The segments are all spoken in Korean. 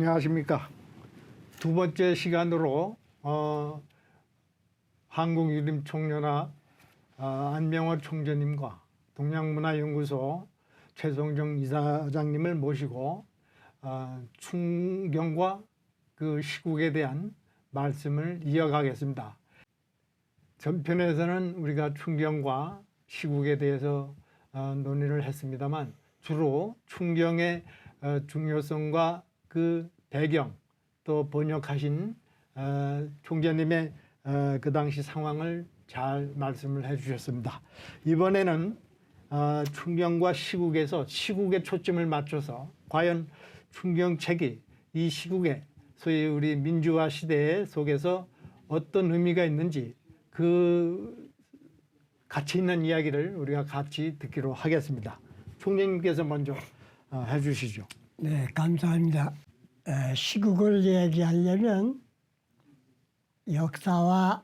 안녕하십니까. 두 번째 시간으로 한국유림총련합 안명호 총재님과 동양문화연구소 최성정 이사장님을 모시고 충경과 그 시국에 대한 말씀을 이어가겠습니다. 전편에서는 우리가 충경과 시국에 대해서 논의를 했습니다만, 주로 충경의 중요성과 그 배경, 또 번역하신 총재님의 그 당시 상황을 잘 말씀을 해 주셨습니다. 이번에는 충경과 시국에서 시국에 초점을 맞춰서 과연 충경책이 이 시국에 소위 우리 민주화 시대 속에서 어떤 의미가 있는지 그 가치 있는 이야기를 우리가 같이 듣기로 하겠습니다. 총재님께서 먼저 해주시죠. 네, 감사합니다. 시국을 얘기하려면 역사와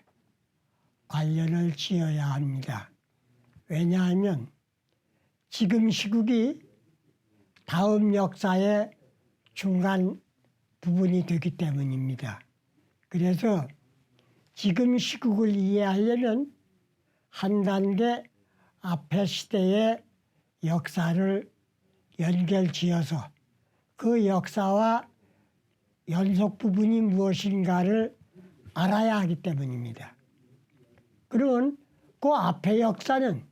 관련을 지어야 합니다. 왜냐하면 지금 시국이 다음 역사의 중간 부분이 되기 때문입니다. 그래서 지금 시국을 이해하려면 한 단계 앞의 시대의 역사를 연결지어서 그 역사와 연속 부분이 무엇인가를 알아야 하기 때문입니다. 그러면 그 앞의 역사는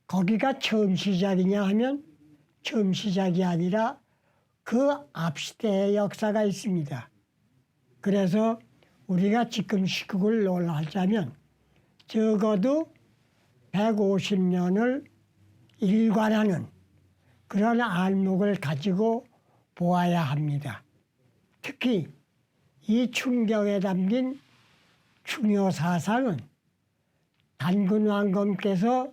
거기가 처음 시작이냐 하면 처음 시작이 아니라 그 앞 시대의 역사가 있습니다. 그래서 우리가 지금 시국을 논하자면 적어도 150년을 일관하는 그런 안목을 가지고 보아야 합니다. 특히 이 충경에 담긴 중요 사상은 단근왕검께서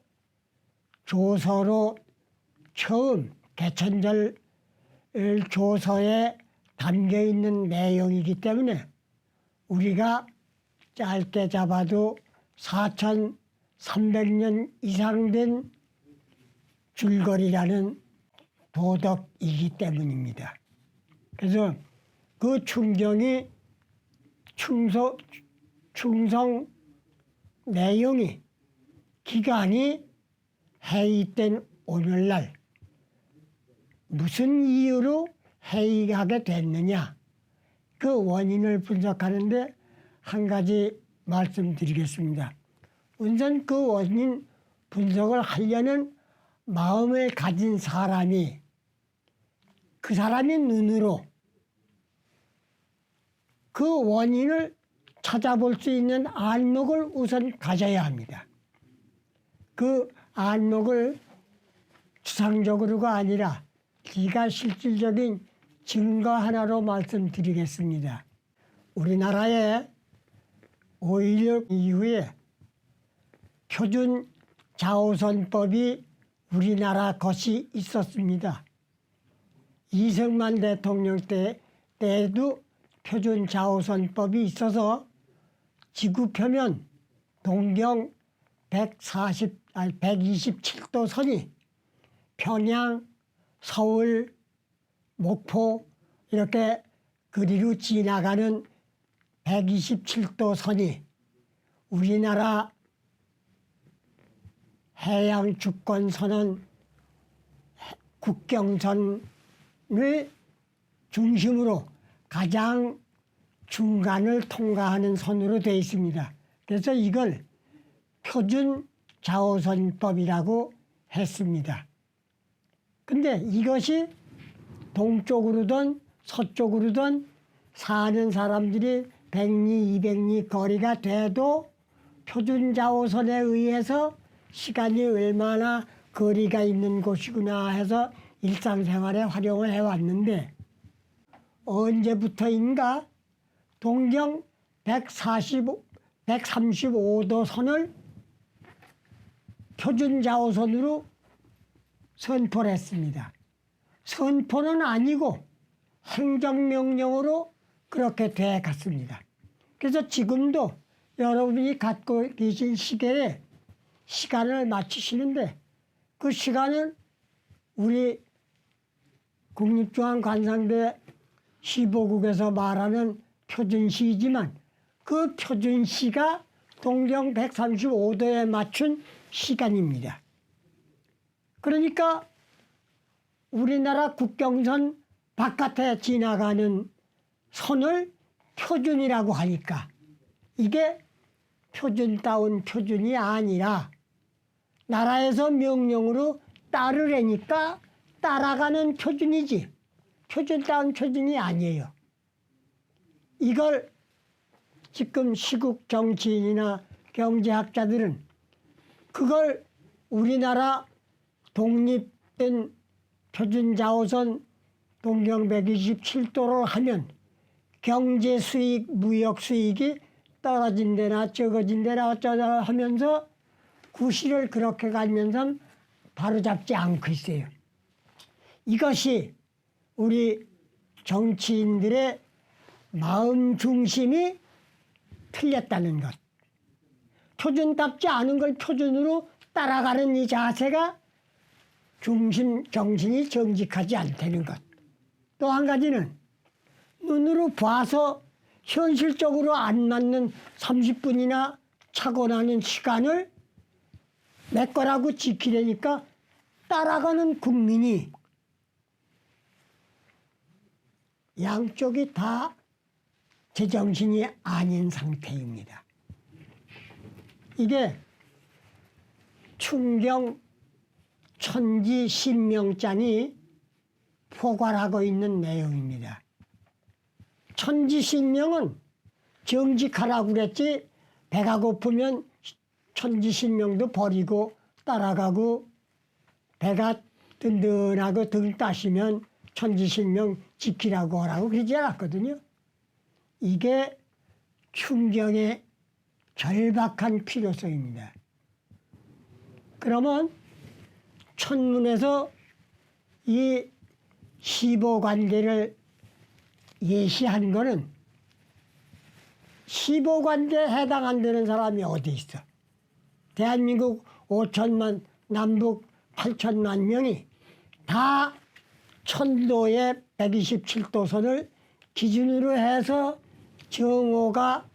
조서로 처음 개천절 조서에 담겨 있는 내용이기 때문에 우리가 짧게 잡아도 4,300년 이상 된 줄거리라는 도덕이기 때문입니다. 그래서 그 충경이 충성 내용이 기간이 해이된 오늘날 무슨 이유로 해이하게 됐느냐, 그 원인을 분석하는데 한 가지 말씀드리겠습니다. 우선 그 원인 분석을 하려는 마음을 가진 사람이 그 사람의 눈으로 그 원인을 찾아볼 수 있는 안목을 우선 가져야 합니다. 그 안목을 추상적으로가 아니라 기가 실질적인 증거 하나로 말씀드리겠습니다. 우리나라에 5.16 이후에 표준 자오선법이 우리나라 것이 있었습니다. 이승만 대통령 때에도 표준 자오선법이 있어서 지구표면 동경 127도 선이 평양, 서울, 목포 이렇게 그리로 지나가는 127도 선이 우리나라 해양 주권선언 국경선을 중심으로 가장 중간을 통과하는 선으로 되어 있습니다. 그래서 이걸 표준 자오선법이라고 했습니다. 근데 이것이 동쪽으로든 서쪽으로든 사는 사람들이 100리, 200리 거리가 돼도 표준 자오선에 의해서 시간이 얼마나 거리가 있는 곳이구나 해서 일상생활에 활용을 해왔는데, 언제부터인가 동경 135도 선을 표준 자오선으로 선포를 했습니다. 선포는 아니고 행정명령으로 그렇게 돼 갔습니다. 그래서 지금도 여러분이 갖고 계신 시계에 시간을 맞추시는데 그 시간은 우리 국립중앙관상대 15국에서 말하는 표준시이지만 그 표준시가 동경 135도에 맞춘 시간입니다. 그러니까 우리나라 국경선 바깥에 지나가는 선을 표준이라고 하니까 이게 표준다운 표준이 아니라 나라에서 명령으로 따르라니까 따라가는 표준이지 표준다운 표준이 아니에요. 이걸 지금 시국 정치인이나 경제학자들은 그걸 우리나라 독립된 표준자오선 동경 127도를 하면 경제 수익, 무역 수익이 떨어진 데나 적어진 데나 어쩌다 하면서 구실을 그렇게 가면서 바로잡지 않고 있어요. 이것이 우리 정치인들의 마음 중심이 틀렸다는 것. 표준답지 않은 걸 표준으로 따라가는 이 자세가 중심 정신이 정직하지 않다는 것. 또 한 가지는 눈으로 봐서 현실적으로 안 맞는 30분이나 차고 나는 시간을 내 거라고 지키려니까 따라가는 국민이 양쪽이 다 제정신이 아닌 상태입니다. 이게 충경 천지신명장이 포괄하고 있는 내용입니다. 천지신명은 정직하라고 그랬지 배가 고프면 천지신명도 버리고 따라가고 배가 든든하고 등 따시면 천지신명 지키라고 하라고 그러지 않았거든요. 이게 충경의 절박한 필요성입니다. 그러면 천문에서 이 시보관계를 예시한 거는 시보관계에 해당 안 되는 사람이 어디 있어? 대한민국 5천만, 남북 8천만 명이 다 천도의 127도선을 기준으로 해서 정오가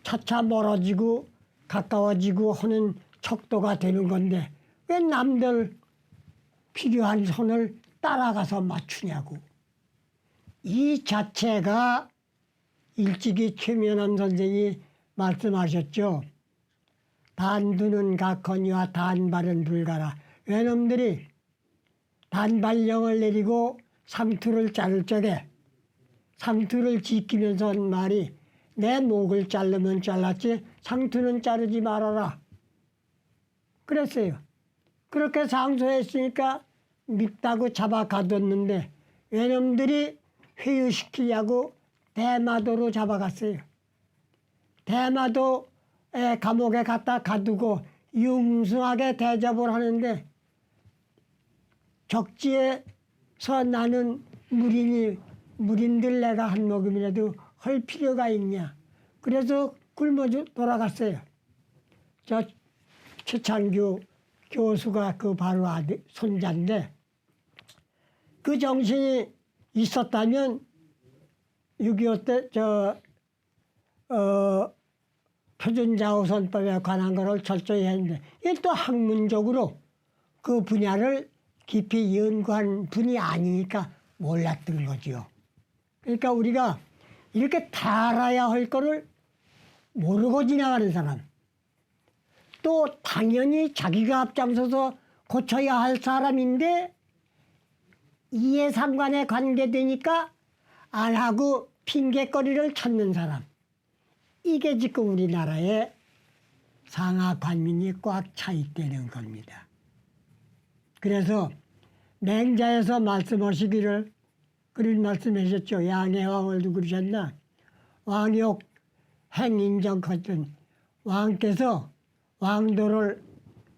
차차 멀어지고 가까워지고 하는 척도가 되는 건데 왜 남들 필요한 선을 따라가서 맞추냐고. 이 자체가 일찍이 최면한 선생이 말씀하셨죠. 단두는 각허니와 단발은 불가라. 외놈들이 단발령을 내리고 상투를 자를 적에 상투를 지키면서 한 말이 내 목을 자르면 잘랐지 상투는 자르지 말아라. 그랬어요. 그렇게 상소했으니까 밉다고 잡아 가뒀는데 외놈들이 회유시키려고 대마도로 잡아갔어요. 대마도에 감옥에 갖다 가두고 융숭하게 대접을 하는데 적지에서 나는 무린들 내가 한 모금이라도 할 필요가 있냐. 그래서 굶어 돌아갔어요. 저 최창규 교수가 그 바로 아들, 손자인데 그 정신이 있었다면 6.25 때 표준자오선법에 관한 것을 철저히 했는데 이게 또 학문적으로 그 분야를 깊이 연구한 분이 아니니까 몰랐던 거죠. 그러니까 우리가 이렇게 다 알아야 할 거를 모르고 지나가는 사람, 또 당연히 자기가 앞장서서 고쳐야 할 사람인데 이해상관에 관계되니까 안 하고 핑계거리를 찾는 사람. 이게 지금 우리나라의 상하관민이 꽉 차 있다는 겁니다. 그래서 맹자에서 말씀하시기를 그런 말씀하셨죠. 양의 왕을 누구 그러셨나? 왕욕 행인정거든 왕께서 왕도를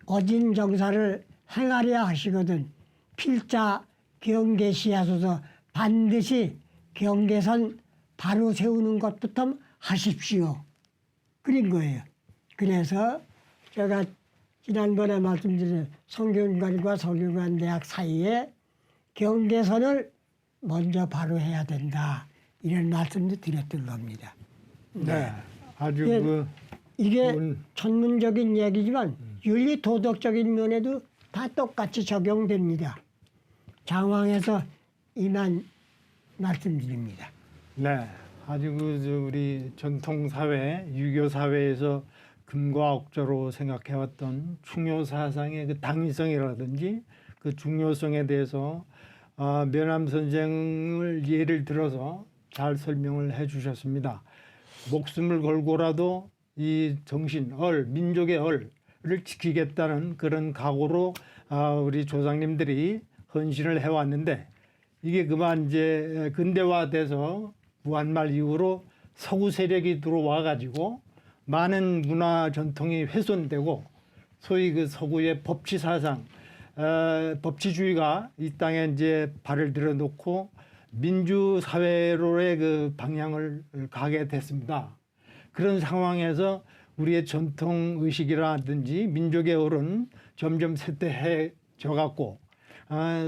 어진정사를 행하려 하시거든 필자 경계시하소서 반드시 경계선 바로 세우는 것부터 하십시오. 그런 거예요. 그래서 제가 지난번에 말씀드린 성균관과 성균관대학 사이에 경계선을 먼저 바로 해야 된다. 이런 말씀도 드렸던 겁니다. 네, 아주 예, 그 이게 좋은- 전문적인 얘기지만 윤리 도덕적인 면에도 다 똑같이 적용됩니다. 장황해서 이만 말씀드립니다. 네, 아주 우리 전통 사회, 유교 사회에서 금과 억조로 생각해왔던 충효 사상의 그 당위성이라든지 그 중요성에 대해서 면함 선생을 예를 들어서 잘 설명을 해주셨습니다. 목숨을 걸고라도 이 정신, 민족의 얼을 지키겠다는 그런 각오로 우리 조상님들이 헌신을 해왔는데 이게 그만 이제 근대화돼서 구한말 이후로 서구 세력이 들어와 가지고 많은 문화 전통이 훼손되고 소위 그 서구의 법치 사상, 법치주의가 이 땅에 이제 발을 들여놓고 민주 사회로의 그 방향을 가게 됐습니다. 그런 상황에서 우리의 전통 의식이라든지 민족의 얼은 점점 쇠퇴해져 갖고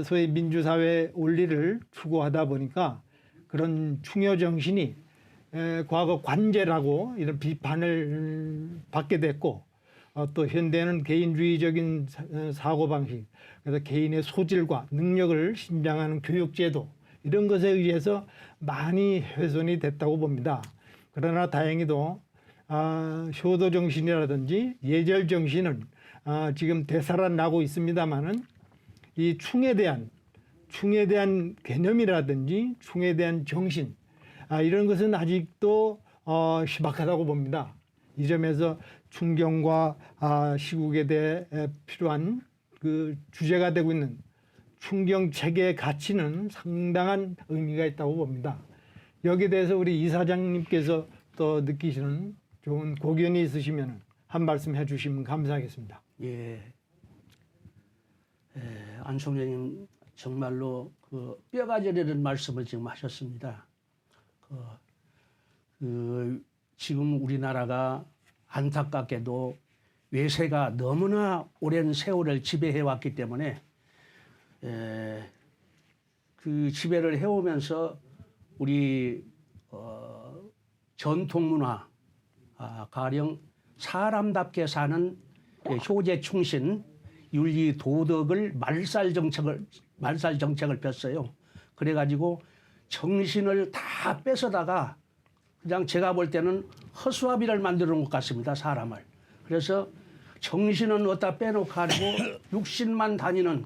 소위 민주사회 원리를 추구하다 보니까 그런 충효 정신이 과거 관제라고 이런 비판을 받게 됐고 또 현대는 개인주의적인 사고방식, 그래서 개인의 소질과 능력을 신장하는 교육제도 이런 것에 의해서 많이 훼손이 됐다고 봅니다. 그러나 다행히도 효도 정신이라든지 예절 정신은 지금 되살아나고 있습니다만은 이 충에 대한 개념이라든지 충에 대한 정신 이런 것은 아직도 희박하다고 봅니다. 이 점에서 충경과 시국에 대해 필요한 그 주제가 되고 있는 충경 체계의 가치는 상당한 의미가 있다고 봅니다. 여기에 대해서 우리 이사장님께서 또 느끼시는 좋은 고견이 있으시면 한 말씀 해주시면 감사하겠습니다. 예. 안 총장님 정말로 그 뼈가 저리는 말씀을 지금 하셨습니다. 지금 우리나라가 안타깝게도 외세가 너무나 오랜 세월을 지배해 왔기 때문에 그 지배를 해오면서 우리 전통 문화, 가령 사람답게 사는 효제 충신, 윤리 도덕을 말살 정책을 폈어요. 그래가지고 정신을 다 뺏어다가 그냥 제가 볼 때는 허수아비를 만들어 놓은 것 같습니다. 사람을. 그래서 정신은 어디다 빼놓고 가지고 육신만 다니는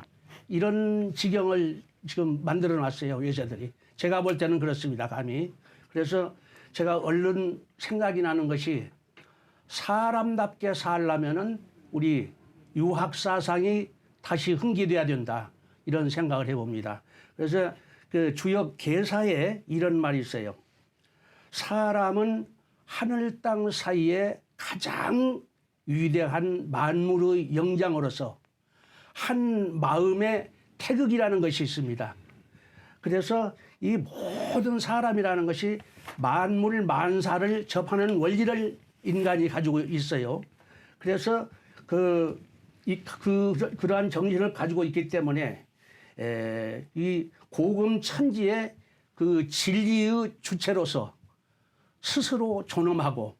이런 지경을 지금 만들어 놨어요. 외세들이. 제가 볼 때는 그렇습니다. 감히. 그래서 제가 얼른 생각이 나는 것이 사람답게 살려면은 우리 유학사상이 다시 흥기돼야 된다. 이런 생각을 해봅니다. 그래서 그 주역 개사에 이런 말이 있어요. 사람은 하늘 땅 사이에 가장 위대한 만물의 영장으로서 한 마음의 태극이라는 것이 있습니다. 그래서 이 모든 사람이라는 것이 만물 만사를 접하는 원리를 인간이 가지고 있어요. 그래서 그러한 정신을 가지고 있기 때문에 이 고금천지의 그 진리의 주체로서 스스로 존엄하고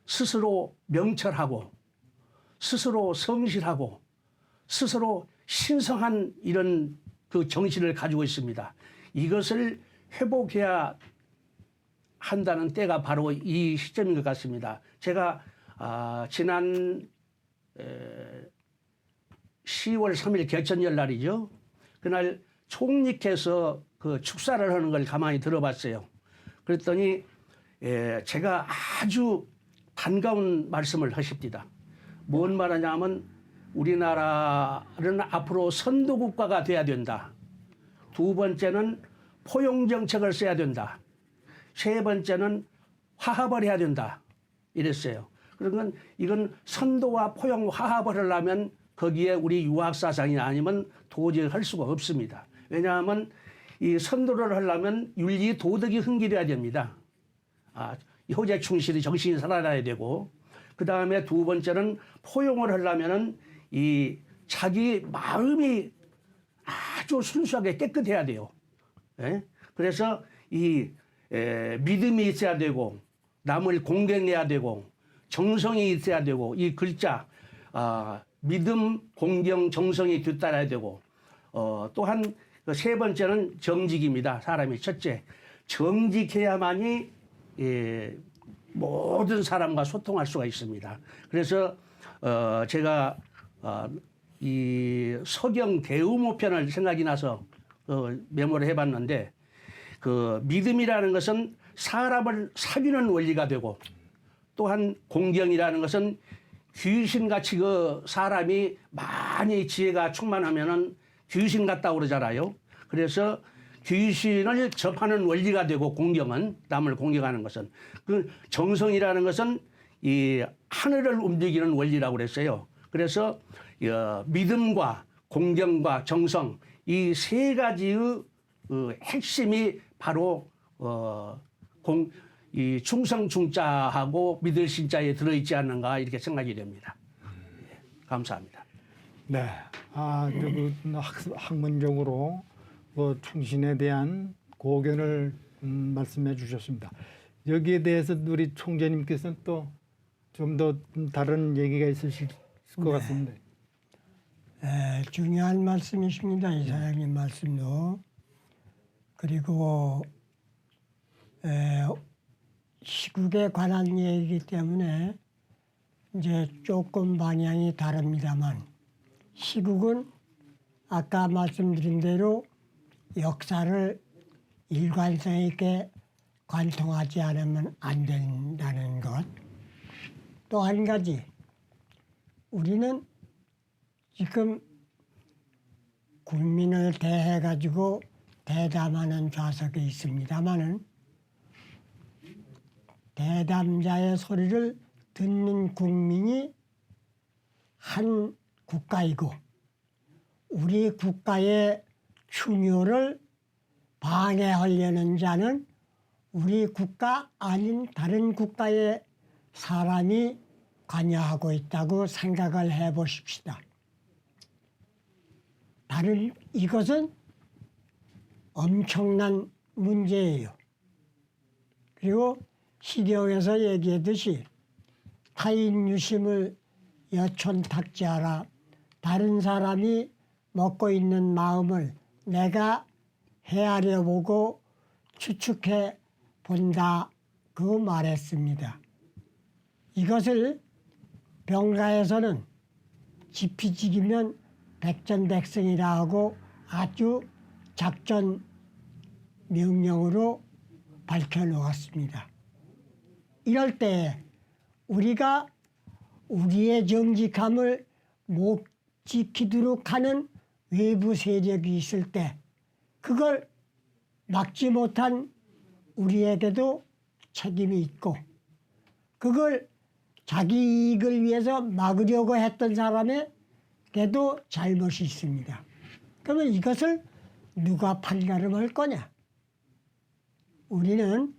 스스로 명철하고 스스로 성실하고 스스로 신성한 이런 그 정신을 가지고 있습니다. 이것을 회복해야 한다는 때가 바로 이 시점인 것 같습니다. 제가 지난 10월 3일 개천절 날이죠. 그날 총리께서 그 축사를 하는 걸 가만히 들어봤어요. 그랬더니 제가 아주 반가운 말씀을 하십니다. 뭔 말하냐면 우리나라는 앞으로 선도국가가 돼야 된다. 두 번째는 포용정책을 써야 된다. 세 번째는 화합을 해야 된다. 이랬어요. 그러면 이건 선도와 포용 화합을 하려면 거기에 우리 유학사상이 아니면 도저히 할 수가 없습니다. 왜냐하면 이 선도를 하려면 윤리 도덕이 흥기돼야 됩니다. 효제 충실히 정신이 살아나야 되고, 그 다음에 두 번째는 포용을 하려면은 이 자기 마음이 아주 순수하게 깨끗해야 돼요. 예? 그래서 이 믿음이 있어야 되고 남을 공경해야 되고 정성이 있어야 되고 이 글자 믿음, 공경, 정성이 뒤따라야 되고 또한 세 번째는 정직입니다. 사람이 첫째 정직해야만이 모든 사람과 소통할 수가 있습니다. 그래서 제가 이 서경 대우모편을 생각이 나서 메모를 해봤는데 그 믿음이라는 것은 사람을 사귀는 원리가 되고 또한 공경이라는 것은 귀신같이 그 사람이 많이 지혜가 충만하면은 귀신 같다고 그러잖아요. 그래서 귀신을 접하는 원리가 되고 공경은 남을 공경하는 것은 그 정성이라는 것은 이 하늘을 움직이는 원리라고 그랬어요. 그래서 믿음과 공경과 정성 이 세 가지의 핵심이 바로 이 충성 충자하고 믿을 신자에 들어있지 않는가 이렇게 생각이 됩니다. 감사합니다. 네. 학문적으로 충신에 대한 고견을 말씀해 주셨습니다. 여기에 대해서 우리 총재님께서는 또 좀 더 다른 얘기가 있으실 것 같습니다. 중요한 말씀이십니다. 이사장님 말씀도. 그리고 시국에 관한 얘기이기 때문에 이제 조금 방향이 다릅니다만 시국은 아까 말씀드린 대로 역사를 일관성 있게 관통하지 않으면 안 된다는 것. 또 한 가지, 우리는 지금 국민을 대해가지고 대담하는 좌석에 있습니다마는 대담자의 소리를 듣는 국민이 한 국가이고 우리 국가의 충효를 방해하려는 자는 우리 국가 아닌 다른 국가의 사람이 관여하고 있다고 생각을 해보십시다. 이것은 엄청난 문제예요. 그리고 시경에서 얘기했듯이 타인 유심을 여촌탁지하라. 다른 사람이 먹고 있는 마음을 내가 헤아려 보고 추측해 본다. 그 말했습니다. 이것을 병가에서는 지피지기면 백전백승이라 하고 아주 작전 명령으로 밝혀놓았습니다. 이럴 때 우리가 우리의 정직함을 못 지키도록 하는 외부 세력이 있을 때 그걸 막지 못한 우리에게도 책임이 있고 그걸 자기 이익을 위해서 막으려고 했던 사람에게도 잘못이 있습니다. 그러면 이것을 누가 판가름할 거냐? 우리는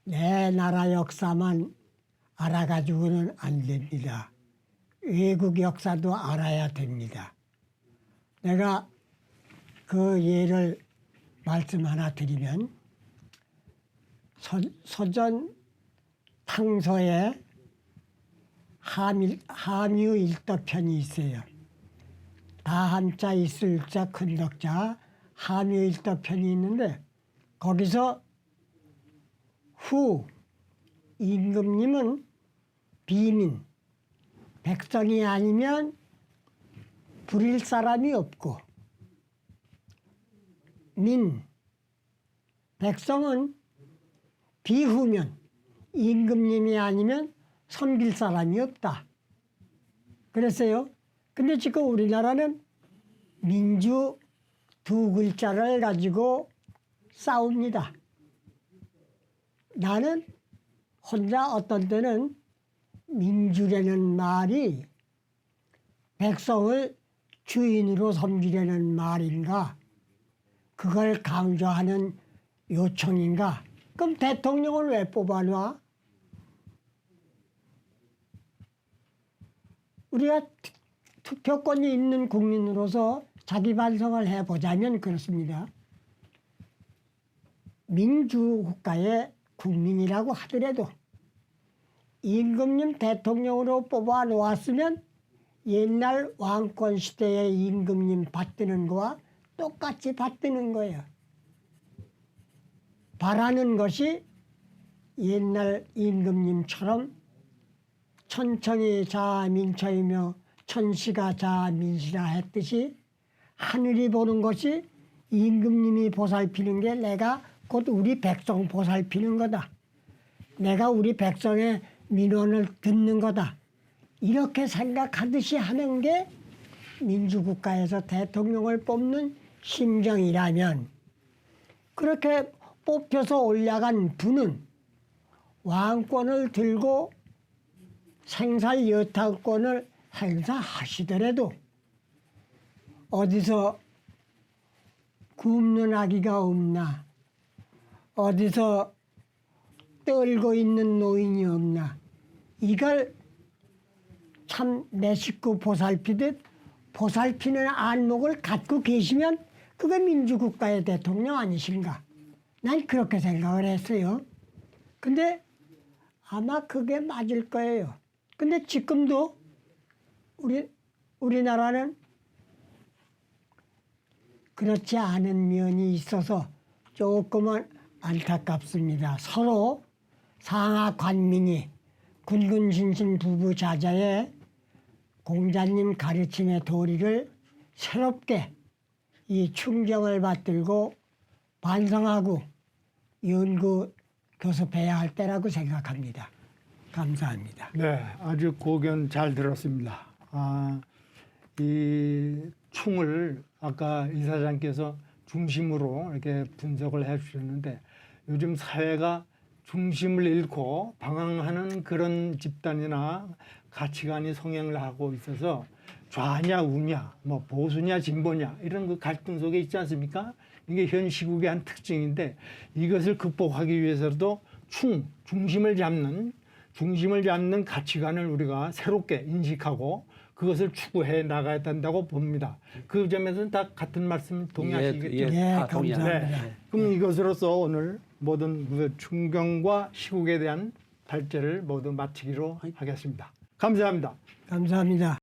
내 나라 역사만 알아가지고는 안 됩니다. 외국 역사도 알아야 됩니다. 내가 그 예를 말씀 하나 드리면 서전 탕서에 함유 일덕편이 있어요. 다한자 있을자 큰덕자 함유 일덕편이 있는데 거기서 후 임금님은 비민 백성이 아니면 부릴 사람이 없고 민 백성은 비후면 임금님이 아니면 섬길 사람이 없다. 그랬어요. 근데 지금 우리나라는 민주 두 글자를 가지고 싸웁니다. 나는 혼자 어떤 때는 민주라는 말이 백성을 주인으로 섬기려는 말인가? 그걸 강조하는 요청인가? 그럼 대통령을 왜 뽑아놔? 우리가 투표권이 있는 국민으로서 자기 반성을 해보자면 그렇습니다. 민주국가의 국민이라고 하더라도 임금님 대통령으로 뽑아 놓았으면 옛날 왕권 시대의 임금님 받드는 거와 똑같이 받드는 거예요. 바라는 것이 옛날 임금님처럼 천청이 자민처이며 천시가 자민시라 했듯이 하늘이 보는 것이 임금님이 보살피는 게 내가 곧 우리 백성 보살피는 거다. 내가 우리 백성의 민원을 듣는 거다. 이렇게 생각하듯이 하는 게 민주국가에서 대통령을 뽑는 심정이라면 그렇게 뽑혀서 올라간 분은 왕권을 들고 생살 여타권을 행사하시더라도 어디서 굶는 아기가 없나, 어디서 떨고 있는 노인이 없나, 이걸 참 내 식구 보살피듯 보살피는 안목을 갖고 계시면 그게 민주국가의 대통령 아니신가. 난 그렇게 생각을 했어요. 근데 아마 그게 맞을 거예요. 근데 지금도 우리나라는 그렇지 않은 면이 있어서 조금은 안타깝습니다. 서로 상하 관민이 군군신신 부부 자자의 공자님 가르침의 도리를 새롭게 이 충정을 받들고 반성하고 연구 교섭해야 할 때라고 생각합니다. 감사합니다. 네, 아주 고견 잘 들었습니다. 이 충을 아까 이사장께서 중심으로 이렇게 분석을 해주셨는데 요즘 사회가 중심을 잃고 방황하는 그런 집단이나 가치관이 성행을 하고 있어서 좌냐 우냐, 뭐 보수냐 진보냐 이런 그 갈등 속에 있지 않습니까? 이게 현 시국의 한 특징인데 이것을 극복하기 위해서도 중심을 잡는 가치관을 우리가 새롭게 인식하고 그것을 추구해 나가야 된다고 봅니다. 그 점에서는 다 같은 말씀 동의하시겠죠? 예, 다 동의합니다. 감사합니다. 네. 그럼 이것으로서 오늘 모든 그 충경과 시국에 대한 발제를 모두 마치기로 하겠습니다. 감사합니다. 감사합니다.